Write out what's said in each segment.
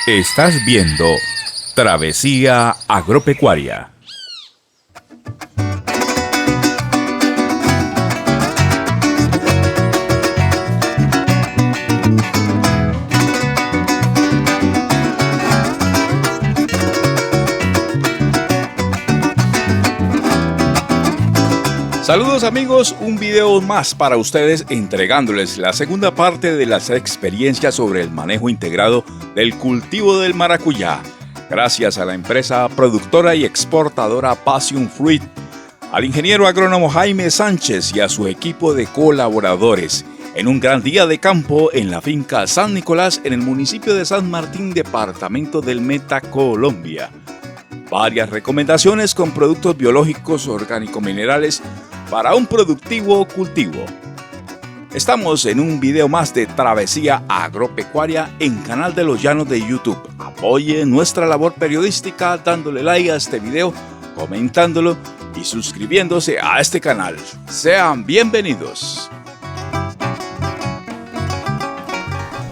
Estás viendo Travesía Agropecuaria. Saludos amigos, un video más para ustedes entregándoles la segunda parte de las experiencias sobre el manejo integrado del cultivo del maracuyá, gracias a la empresa productora y exportadora Passion Fruit, al ingeniero agrónomo Jaime Sánchez y a su equipo de colaboradores, en un gran día de campo en la finca San Nicolás en el municipio de San Martín, departamento del Meta, Colombia. Varias recomendaciones con productos biológicos orgánico-minerales para un productivo cultivo. Estamos en un video más de Travesía Agropecuaria en Canal de los Llanos de YouTube. Apoye nuestra labor periodística dándole like a este video, comentándolo y suscribiéndose a este canal. Sean bienvenidos.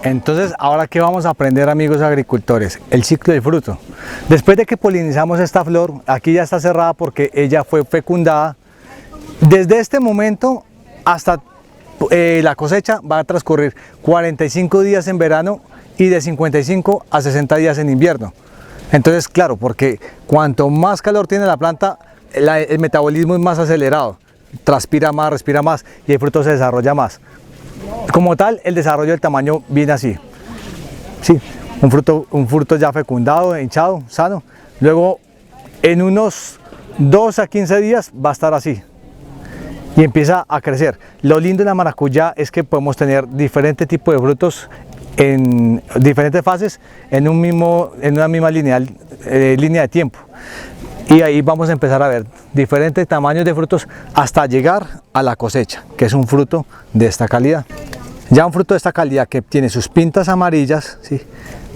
Entonces, ¿ahora qué vamos a aprender, amigos agricultores? El ciclo del fruto. Después de que polinizamos esta flor, aquí ya está cerrada porque ella fue fecundada. Desde este momento hasta la cosecha va a transcurrir 45 días en verano y de 55 a 60 días en invierno. Entonces, claro, porque cuanto más calor tiene la planta, el metabolismo es más acelerado, transpira más, respira más y el fruto se desarrolla más. Como tal, el desarrollo del tamaño viene así. Sí, un fruto ya fecundado, hinchado, sano. Luego, en unos 2 a 15 días va a estar así. Y empieza a crecer. Lo lindo de la maracuyá es que podemos tener diferentes tipos de frutos en diferentes fases en una misma línea de tiempo. Y ahí vamos a empezar a ver diferentes tamaños de frutos hasta llegar a la cosecha, que es un fruto de esta calidad. Ya un fruto de esta calidad que tiene sus pintas amarillas, ¿sí?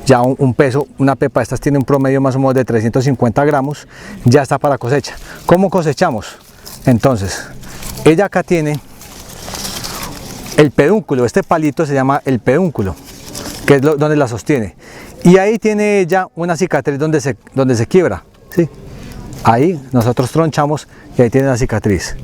Ya un peso, una pepa de estas tiene un promedio más o menos de 350 gramos, ya está para cosecha. ¿Cómo cosechamos? Entonces, ella acá tiene el pedúnculo, este palito se llama el pedúnculo, que es donde la sostiene. Y ahí tiene ella una cicatriz donde se quiebra, ¿sí? Ahí nosotros tronchamos y ahí tiene la cicatriz.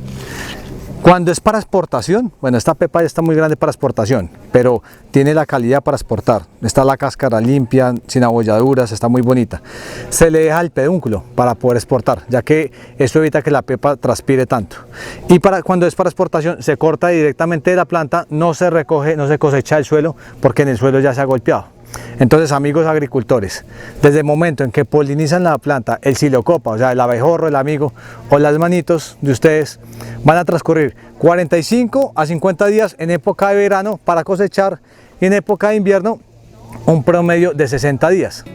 Cuando es para exportación, bueno, esta pepa ya está muy grande para exportación, pero tiene la calidad para exportar. Está la cáscara limpia, sin abolladuras, está muy bonita. Se le deja el pedúnculo para poder exportar, ya que esto evita que la pepa transpire tanto. Y cuando es para exportación, se corta directamente de la planta, no se recoge, no se cosecha el suelo, porque en el suelo ya se ha golpeado. Entonces, amigos agricultores, desde el momento en que polinizan la planta, el xylocopa, o sea, el abejorro, el amigo o las manitos de ustedes, van a transcurrir 45 a 50 días en época de verano para cosechar y en época de invierno un promedio de 60 días.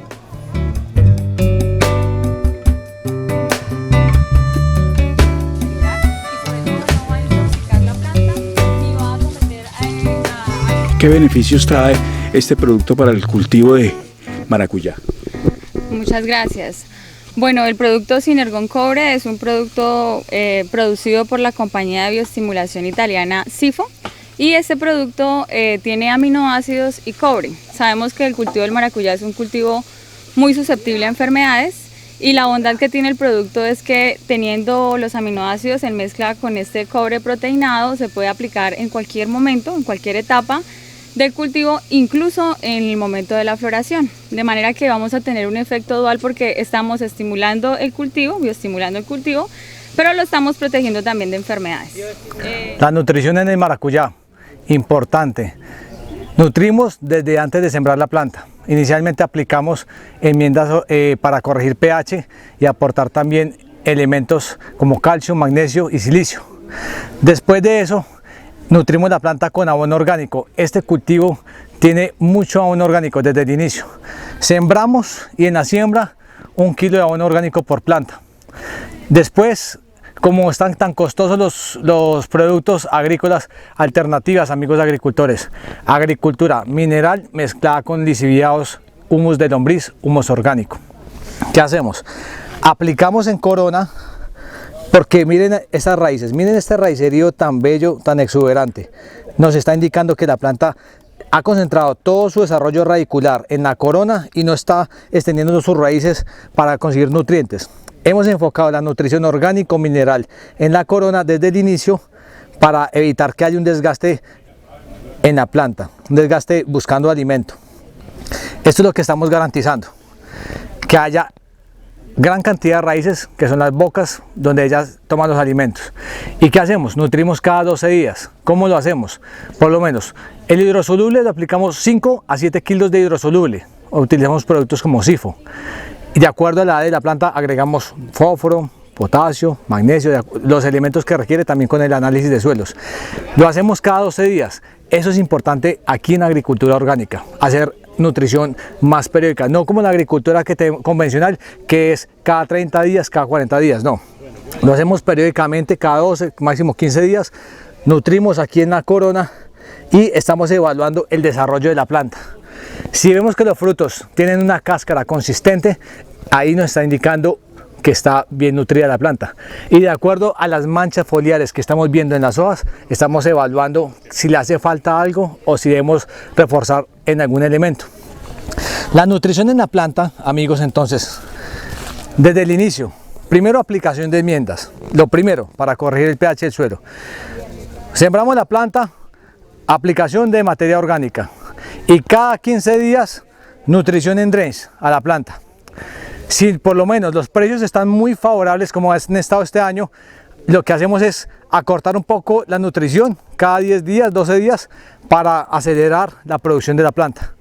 ¿Qué beneficios trae este producto para el cultivo de maracuyá? Muchas gracias. Bueno, el producto Sinergon Cobre es un producto producido por la compañía de bioestimulación italiana Sifo, y este producto tiene aminoácidos y cobre. Sabemos que el cultivo del maracuyá es un cultivo muy susceptible a enfermedades, y la bondad que tiene el producto es que, teniendo los aminoácidos en mezcla con este cobre proteinado, se puede aplicar en cualquier momento, en cualquier etapa del cultivo, incluso en el momento de la floración, de manera que vamos a tener un efecto dual porque estamos estimulando el cultivo, bioestimulando el cultivo, pero lo estamos protegiendo también de enfermedades. La nutrición en el maracuyá, importante. Nutrimos desde antes de sembrar la planta. Inicialmente aplicamos enmiendas para corregir pH y aportar también elementos como calcio, magnesio y silicio. Después de eso, nutrimos la planta con abono orgánico. Este cultivo tiene mucho abono orgánico desde el inicio. Sembramos y en la siembra 1 kilo de abono orgánico por planta. Después, como están tan costosos los productos agrícolas, alternativas, amigos agricultores, agricultura mineral mezclada con lisiviados, humus de lombriz, humus orgánico. ¿Qué hacemos? Aplicamos en corona. Porque miren estas raíces, miren este raícerío tan bello, tan exuberante. Nos está indicando que la planta ha concentrado todo su desarrollo radicular en la corona y no está extendiendo sus raíces para conseguir nutrientes. Hemos enfocado la nutrición orgánico-mineral en la corona desde el inicio para evitar que haya un desgaste en la planta, un desgaste buscando alimento. Esto es lo que estamos garantizando, que haya gran cantidad de raíces, que son las bocas donde ellas toman los alimentos. ¿Y qué hacemos? Nutrimos cada 12 días. ¿Cómo lo hacemos? Por lo menos el hidrosoluble lo aplicamos 5 a 7 kilos de hidrosoluble, o utilizamos productos como SIFO. Y de acuerdo a la edad de la planta agregamos fósforo, potasio, magnesio, los elementos que requiere, también con el análisis de suelos. Lo hacemos cada 12 días. Eso es importante aquí en agricultura orgánica, hacer nutrición más periódica, no como la agricultura convencional, que es cada 30 días, cada 40 días, no. Lo hacemos periódicamente, cada 12, máximo 15 días, nutrimos aquí en la corona y estamos evaluando el desarrollo de la planta. Si vemos que los frutos tienen una cáscara consistente, ahí nos está indicando que está bien nutrida la planta, y de acuerdo a las manchas foliares que estamos viendo en las hojas, estamos evaluando si le hace falta algo o si debemos reforzar en algún elemento. La nutrición en la planta, amigos, entonces, desde el inicio, primero aplicación de enmiendas, lo primero para corregir el pH del suelo. Sembramos la planta, aplicación de materia orgánica, y cada 15 días nutrición en drains a la planta. Si por lo menos los precios están muy favorables como han estado este año, lo que hacemos es acortar un poco la nutrición cada 10 días, 12 días, para acelerar la producción de la planta.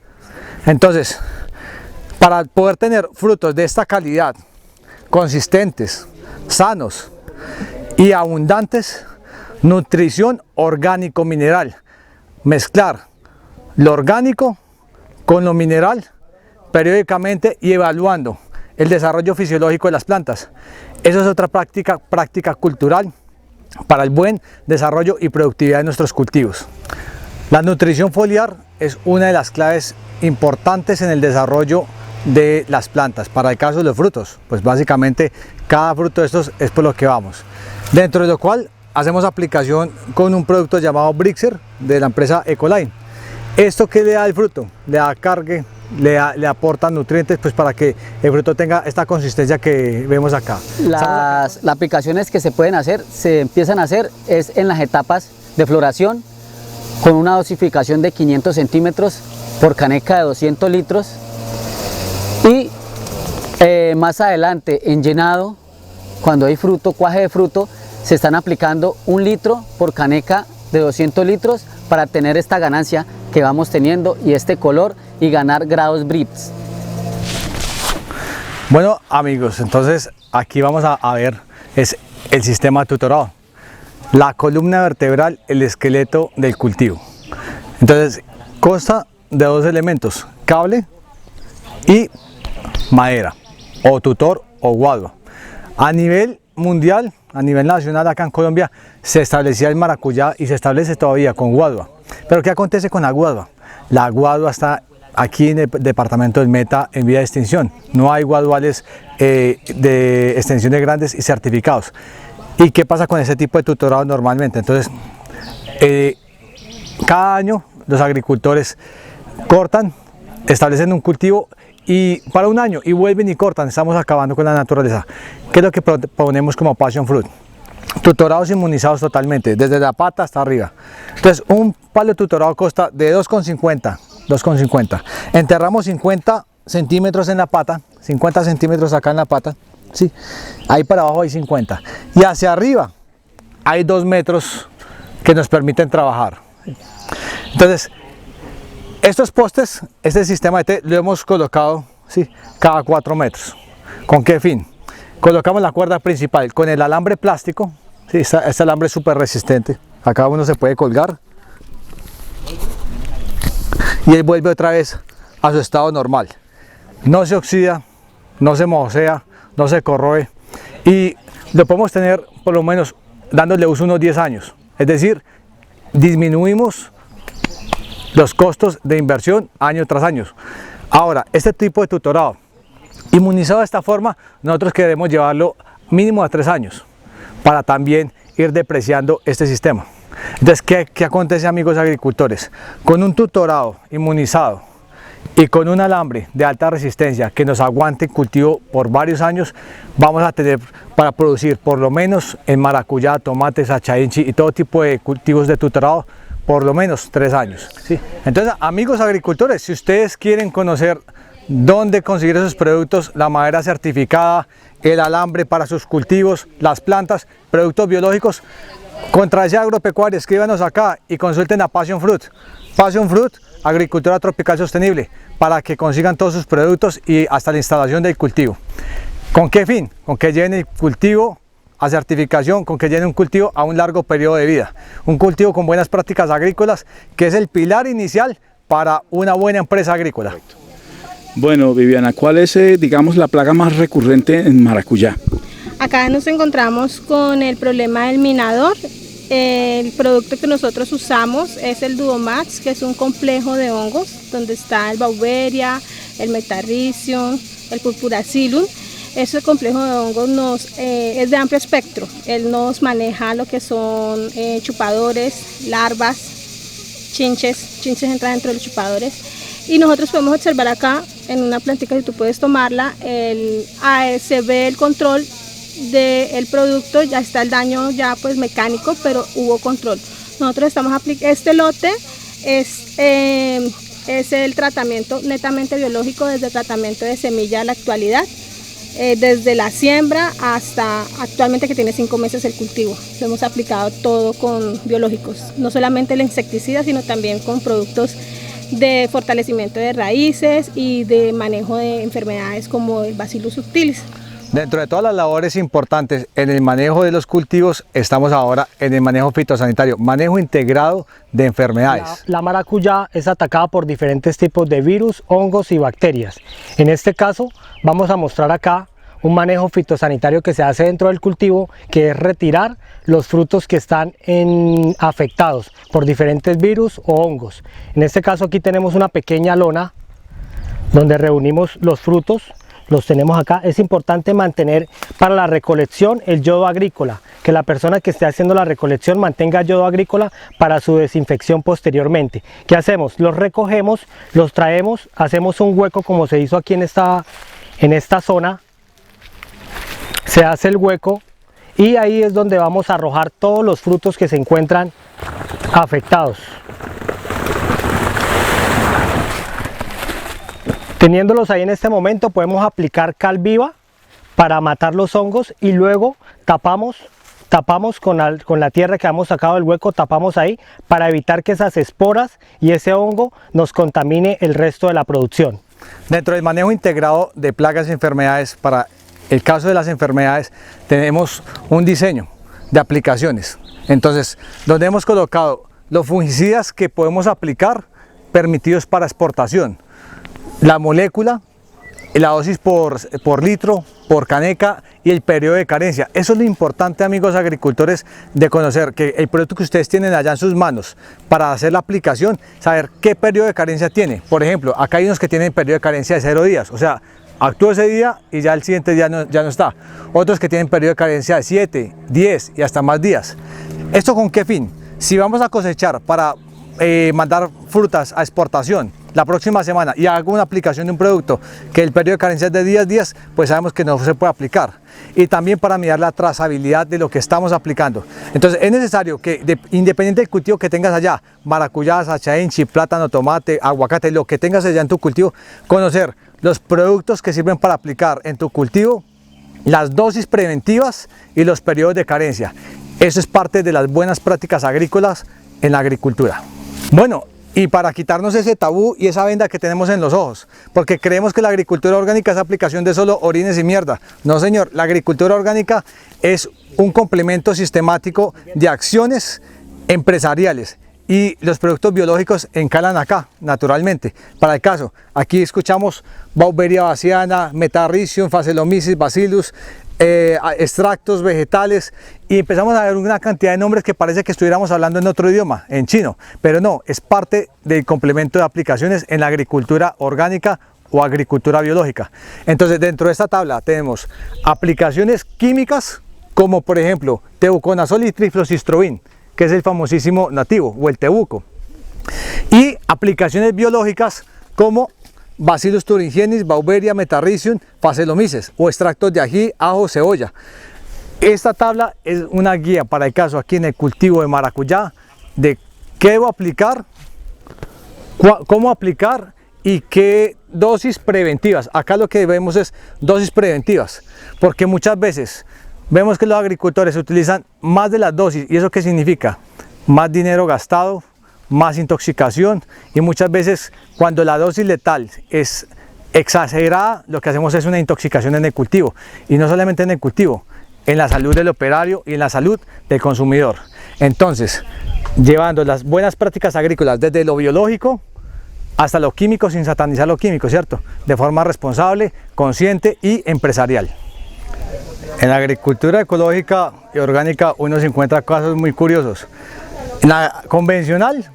Entonces, para poder tener frutos de esta calidad, consistentes, sanos y abundantes, nutrición orgánico-mineral. Mezclar lo orgánico con lo mineral periódicamente y evaluando el desarrollo fisiológico de las plantas. Eso es otra práctica cultural para el buen desarrollo y productividad de nuestros cultivos. La nutrición foliar es una de las claves importantes en el desarrollo de las plantas. Para el caso de los frutos, pues básicamente cada fruto de estos es por lo que vamos. Dentro de lo cual hacemos aplicación con un producto llamado Brixer de la empresa Ecoline. ¿Esto qué le da al fruto? Le da cargue, le aporta nutrientes, pues para que el fruto tenga esta consistencia que vemos acá. Las aplicaciones que se pueden hacer, se empiezan a hacer es en las etapas de floración, con una dosificación de 500 centímetros por caneca de 200 litros, y más adelante en llenado, cuando hay fruto, cuaje de fruto, se están aplicando 1 litro por caneca de 200 litros para tener esta ganancia que vamos teniendo y este color y ganar grados Brix. Bueno, amigos, entonces aquí vamos a ver es el sistema tutorado, la columna vertebral, el esqueleto del cultivo. Entonces consta de 2 elementos, cable y madera, o tutor o guadua. A nivel mundial, a nivel nacional, acá en Colombia se establecía el maracuyá y se establece todavía con guadua. Pero ¿qué acontece con la guadua? La guadua está aquí en el departamento del Meta en vía de extinción. No hay guaduales de extensiones grandes y certificados. ¿Y qué pasa con ese tipo de tutorado normalmente? Entonces, cada año los agricultores cortan, establecen un cultivo y para un año y vuelven y cortan. Estamos acabando con la naturaleza. ¿Qué es lo que proponemos como Passion Fruit? Tutorados inmunizados totalmente, desde la pata hasta arriba. Entonces, un palo de tutorado consta de 2,50. Enterramos 50 centímetros en la pata, 50 centímetros acá en la pata, ¿sí? Ahí para abajo hay 50. Y hacia arriba hay 2 metros que nos permiten trabajar. Entonces, estos postes, este sistema de T lo hemos colocado, ¿sí?, cada 4 metros. ¿Con qué fin? Colocamos la cuerda principal con el alambre plástico, ¿sí? Este alambre es súper resistente, acá uno se puede colgar y él vuelve otra vez a su estado normal. No se oxida, no se mojosea, no se corroe y lo podemos tener por lo menos dándole uso unos 10 años. Es decir, disminuimos los costos de inversión año tras año. Ahora, este tipo de tutorado inmunizado de esta forma, nosotros queremos llevarlo mínimo a 3 años para también ir depreciando este sistema. Entonces, ¿qué acontece, amigos agricultores? Con un tutorado inmunizado y con un alambre de alta resistencia que nos aguante el cultivo por varios años, vamos a tener para producir por lo menos en maracuyá, tomates, achainchi y todo tipo de cultivos de tutorado por lo menos 3 años. ¿Sí? Entonces, amigos agricultores, si ustedes quieren conocer dónde conseguir esos productos, la madera certificada, el alambre para sus cultivos, las plantas, productos biológicos, Contradesea Agropecuaria, escríbanos acá y consulten a Passion Fruit. Passion Fruit, agricultura tropical sostenible, para que consigan todos sus productos y hasta la instalación del cultivo. ¿Con qué fin? Con que lleven el cultivo a certificación, con que lleven un cultivo a un largo periodo de vida. Un cultivo con buenas prácticas agrícolas, que es el pilar inicial para una buena empresa agrícola. Correcto. Bueno, Viviana, ¿cuál es, digamos, la plaga más recurrente en maracuyá? Acá nos encontramos con el problema del minador. El producto que nosotros usamos es el Duomax, que es un complejo de hongos, donde está el Beauveria, el Metarrhizium, el Purpuracillum. Ese complejo de hongos es de amplio espectro. Él nos maneja lo que son chupadores, larvas, chinches entran dentro de los chupadores. Y nosotros podemos observar acá, en una plantica, si tú puedes tomarla, se ve el control del producto, ya está el daño ya pues mecánico, pero hubo control. Nosotros estamos aplicando, este lote es el tratamiento netamente biológico, desde el tratamiento de semilla a la actualidad, desde la siembra hasta actualmente que tiene 5 meses el cultivo. Lo hemos aplicado todo con biológicos, no solamente el insecticida, sino también con productos de fortalecimiento de raíces y de manejo de enfermedades como el Bacillus subtilis. Dentro de todas las labores importantes en el manejo de los cultivos, estamos ahora en el manejo fitosanitario, manejo integrado de enfermedades. La maracuyá es atacada por diferentes tipos de virus, hongos y bacterias. En este caso vamos a mostrar acá un manejo fitosanitario que se hace dentro del cultivo, que es retirar los frutos que están afectados por diferentes virus o hongos. En este caso aquí tenemos una pequeña lona donde reunimos los frutos. Los tenemos acá. Es importante mantener para la recolección el yodo agrícola, que la persona que esté haciendo la recolección mantenga yodo agrícola para su desinfección posteriormente. ¿Qué hacemos? Los recogemos, los traemos, hacemos un hueco como se hizo aquí en esta zona. Se hace el hueco y ahí es donde vamos a arrojar todos los frutos que se encuentran afectados. Teniéndolos ahí en este momento, podemos aplicar cal viva para matar los hongos y luego tapamos con la tierra que hemos sacado del hueco, tapamos ahí para evitar que esas esporas y ese hongo nos contamine el resto de la producción. Dentro del manejo integrado de plagas y enfermedades, para el caso de las enfermedades, tenemos un diseño de aplicaciones. Entonces, donde hemos colocado los fungicidas que podemos aplicar permitidos para exportación, la molécula, la dosis por litro, por caneca y el periodo de carencia. Eso es lo importante, amigos agricultores, de conocer que el producto que ustedes tienen allá en sus manos para hacer la aplicación, saber qué periodo de carencia tiene. Por ejemplo, acá hay unos que tienen periodo de carencia de 0 días, o sea, actúa ese día y ya el siguiente día ya no está. Otros que tienen periodo de carencia de 7, 10 y hasta más días. ¿Esto con qué fin? Si vamos a cosechar para mandar frutas a exportación la próxima semana y hago una aplicación de un producto que el periodo de carencia es de 10 días, pues sabemos que no se puede aplicar. Y también para mirar la trazabilidad de lo que estamos aplicando. Entonces es necesario que, independiente del cultivo que tengas allá, maracuyá, achainchi, plátano, tomate, aguacate, lo que tengas allá en tu cultivo, conocer los productos que sirven para aplicar en tu cultivo, las dosis preventivas y los periodos de carencia. Eso es parte de las buenas prácticas agrícolas en la agricultura. Bueno, y para quitarnos ese tabú y esa venda que tenemos en los ojos, porque creemos que la agricultura orgánica es aplicación de solo orines y mierda. No, señor, la agricultura orgánica es un complemento sistemático de acciones empresariales y los productos biológicos encalan acá, naturalmente. Para el caso, aquí escuchamos Beauveria baciana, Metarrhizium, Phaseolomyces, Bacillus, extractos vegetales, y empezamos a ver una cantidad de nombres que parece que estuviéramos hablando en otro idioma, en chino, pero no, es parte del complemento de aplicaciones en la agricultura orgánica o agricultura biológica. Entonces, dentro de esta tabla tenemos aplicaciones químicas como por ejemplo tebuconazol y trifloxystrobin, que es el famosísimo nativo o el tebuco. Y aplicaciones biológicas como Bacillus thuringiensis, Beauveria, Metarrhizium, Phacenomyces o extractos de ají, ajo, cebolla. Esta tabla es una guía para el caso aquí en el cultivo de maracuyá de qué debo aplicar, cómo aplicar y qué dosis preventivas. Acá lo que vemos es dosis preventivas, porque muchas veces vemos que los agricultores utilizan más de las dosis. ¿Y eso qué significa? Más dinero gastado, más intoxicación, y muchas veces cuando la dosis letal es exagerada, lo que hacemos es una intoxicación en el cultivo, y no solamente en el cultivo, en la salud del operario y en la salud del consumidor. Entonces, llevando las buenas prácticas agrícolas desde lo biológico hasta lo químico, sin satanizar lo químico, ¿cierto? De forma responsable, consciente y empresarial. En la agricultura ecológica y orgánica uno se encuentra casos muy curiosos. En la convencional,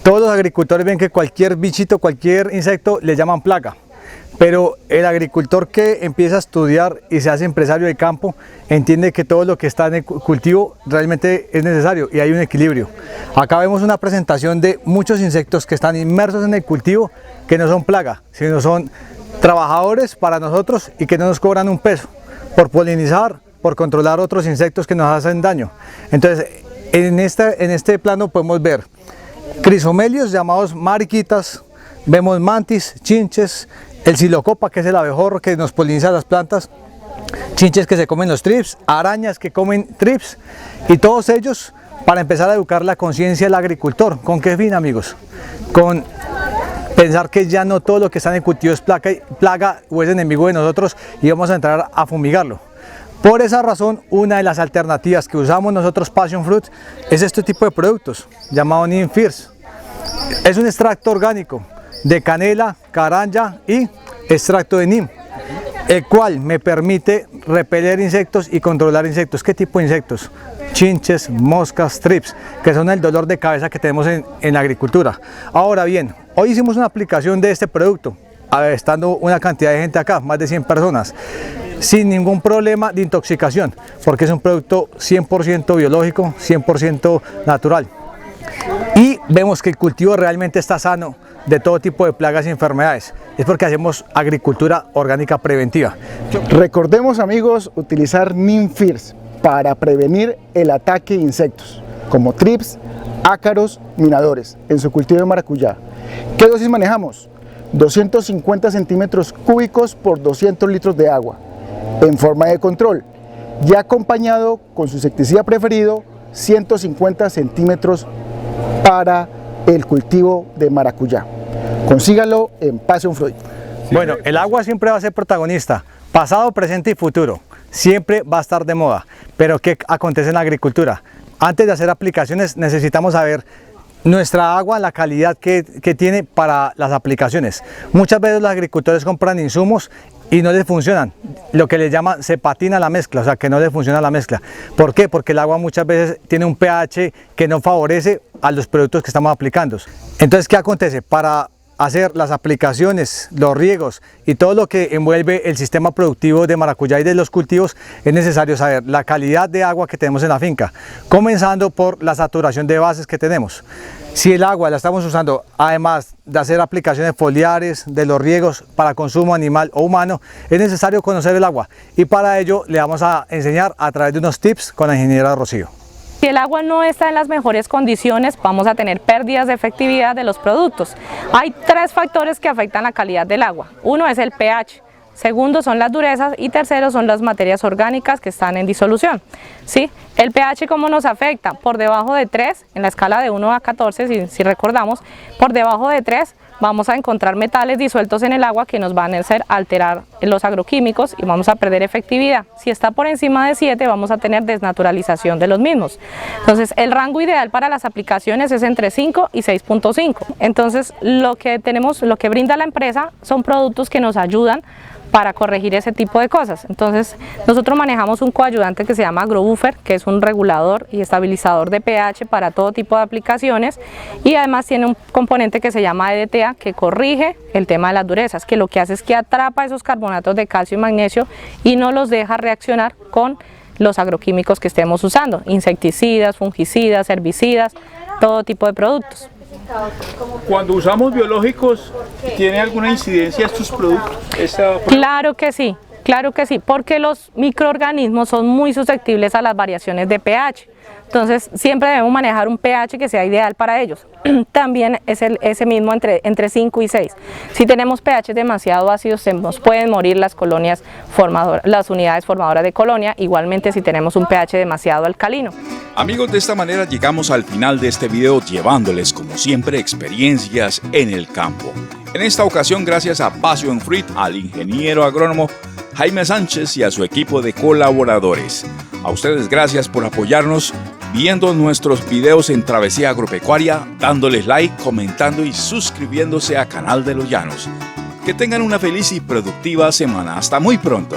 todos los agricultores ven que cualquier bichito, cualquier insecto le llaman plaga, pero el agricultor que empieza a estudiar y se hace empresario del campo entiende que todo lo que está en el cultivo realmente es necesario y hay un equilibrio. Acá vemos una presentación de muchos insectos que están inmersos en el cultivo, que no son plaga, sino son trabajadores para nosotros y que no nos cobran un peso por polinizar, por controlar otros insectos que nos hacen daño. Entonces, en este plano podemos ver crisomelios llamados mariquitas, vemos mantis, chinches, el silocopa, que es el abejorro que nos poliniza las plantas, chinches que se comen los trips, arañas que comen trips, y todos ellos para empezar a educar la conciencia del agricultor. ¿Con qué fin, amigos? Con pensar que ya no todo lo que está en el cultivo es plaga o es enemigo de nosotros y vamos a entrar a fumigarlo. Por esa razón, una de las alternativas que usamos nosotros Passion Fruit es este tipo de productos llamado Neem First. Es un extracto orgánico de canela, caranja y extracto de neem, el cual me permite repeler insectos y controlar insectos. ¿Qué tipo de insectos? Chinches, moscas, trips, que son el dolor de cabeza que tenemos en la agricultura. Ahora bien, hoy hicimos una aplicación de este producto, estando una cantidad de gente acá, más de 100 personas, sin ningún problema de intoxicación, porque es un producto 100% biológico, 100% natural. Y vemos que el cultivo realmente está sano de todo tipo de plagas y enfermedades. Es porque hacemos agricultura orgánica preventiva. Recordemos, amigos, utilizar Neem First para prevenir el ataque de insectos como trips, ácaros, minadores en su cultivo de maracuyá. ¿Qué dosis manejamos? 250 centímetros cúbicos por 200 litros de agua en forma de control, ya acompañado con su insecticida preferido, 150 centímetros para el cultivo de maracuyá. Consígalo en Passion Fruit. Bueno, el agua siempre va a ser protagonista, pasado, presente y futuro. Siempre va a estar de moda. Pero ¿qué acontece en la agricultura? Antes de hacer aplicaciones necesitamos saber nuestra agua, la calidad que tiene para las aplicaciones. Muchas veces los agricultores compran insumos y no les funcionan, lo que les llaman se patina la mezcla, o sea que no les funciona la mezcla. ¿Por qué? Porque el agua muchas veces tiene un pH que no favorece a los productos que estamos aplicando. Entonces, ¿qué acontece? Para hacer las aplicaciones, los riegos y todo lo que envuelve el sistema productivo de maracuyá y de los cultivos, es necesario saber la calidad de agua que tenemos en la finca, comenzando por la saturación de bases que tenemos. Si el agua la estamos usando, además de hacer aplicaciones foliares, de los riegos para consumo animal o humano, es necesario conocer el agua, y para ello le vamos a enseñar a través de unos tips con la ingeniera Rocío. Si el agua no está en las mejores condiciones, vamos a tener pérdidas de efectividad de los productos. Hay tres factores que afectan la calidad del agua. Uno es el pH, segundo son las durezas y tercero son las materias orgánicas que están en disolución. ¿Sí? El pH, ¿cómo nos afecta? Por debajo de 3, en la escala de 1 a 14, si recordamos, por debajo de 3 vamos a encontrar metales disueltos en el agua que nos van a hacer alterar los agroquímicos y vamos a perder efectividad. Si está por encima de 7 vamos a tener desnaturalización de los mismos. Entonces el rango ideal para las aplicaciones es entre 5 y 6.5. Entonces lo que brinda la empresa son productos que nos ayudan para corregir ese tipo de cosas. Entonces nosotros manejamos un coayudante que se llama AgroBuffer, que es un regulador y estabilizador de pH para todo tipo de aplicaciones, y además tiene un componente que se llama EDTA, que corrige el tema de las durezas, que lo que hace es que atrapa esos carbonatos de calcio y magnesio y no los deja reaccionar con los agroquímicos que estemos usando, insecticidas, fungicidas, herbicidas, todo tipo de productos. Cuando usamos biológicos, ¿tiene alguna incidencia estos productos? Claro que sí, porque los microorganismos son muy susceptibles a las variaciones de pH. Entonces siempre debemos manejar un pH que sea ideal para ellos. También es ese mismo entre 5 y 6. Si tenemos pH demasiado ácidos, se nos pueden morir las colonias formadoras, las unidades formadoras de colonia, igualmente si tenemos un pH demasiado alcalino. Amigos, de esta manera llegamos al final de este video llevándoles como siempre experiencias en el campo. En esta ocasión gracias a Passion Fruit, al ingeniero agrónomo Jaime Sánchez y a su equipo de colaboradores. A ustedes gracias por apoyarnos viendo nuestros videos en Travesía Agropecuaria, dándoles like, comentando y suscribiéndose a Canal de los Llanos. Que tengan una feliz y productiva semana. Hasta muy pronto.